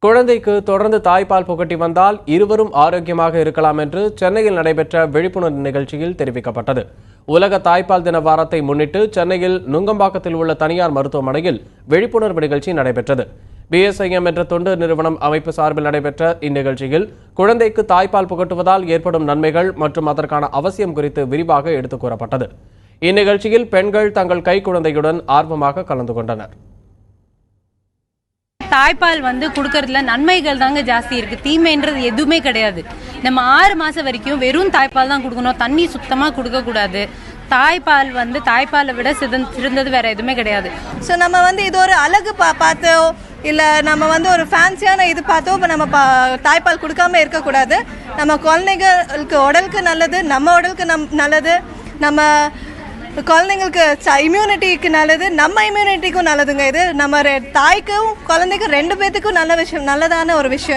குழந்தைக்கு தொடர்ந்து தாய்ப்பால் புகட்டி வந்தால் இருவரும் ஆரோக்கியமாக இருக்கலாம் என்று சென்னையில் நடைபெற்ற விழிப்புணர்வு நிகழ்ச்சியில் தெரிவிக்கப்பட்டது. உலக தாய்ப்பால் தின வாரத்தை முன்னிட்டு சென்னையில் நுங்கம்பாக்கத்தில் உள்ள தனியார் மருத்துவமனையில் விழிப்புணர்வு நிகழ்ச்சி நடைபெற்றது. BSIM என்ற தொண்டு நிறுவனம் அமைப்பு சார்பில் நடைபெற்ற இந்நிகழ்ச்சியில் குழந்தைக்கு தாய்ப்பால் புகட்டுவதால் ஏற்படும் நன்மைகள் மற்றும் அதற்கான அவசியம் குறித்து விரிவாக எடுத்துக் கூறப்பட்டது. இந்நிகழ்ச்சியில் பெண்கள் தங்கள் கை குழந்தையுடன் ஆர்வமாக கலந்து கொண்டனர். தாய்ப்பால் கொடுக்கறதுல நன்மைகள் தாங்க ஜாஸ்தி இருக்கு, தீமைன்றது எதுவுமே கிடையாது. நம்ம 6 மாசம் வரைக்கும் வெறும் தாய்ப்பால் தான் கொடுக்கணும், தண்ணி சுத்தமா கொடுக்க கூடாது. தாய்ப்பால் தாய்ப்பாலை விட சிறந்தது வேற எதுவுமே கிடையாது. ஸோ நம்ம இது ஒரு அழகு பார்த்தோ இல்லை நம்ம ஒரு ஃபேன்சியான இது பார்த்தோ இப்போ நம்ம தாய்ப்பால் கொடுக்காம இருக்கக்கூடாது. நம்ம குழந்தைங்களுக்கு உடலுக்கு நல்லது, நம்ம உடலுக்கு நல்லது, நம்ம குழந்தைங்களுக்கு இம்யூனிட்டிக்கு நல்லது, நம்ம இம்யூனிட்டிக்கும் நல்லதுங்க. இது நம்ம தாய்க்கும் குழந்தைக்கும் 2 பேத்துக்கும் நல்லதான ஒரு விஷயம்.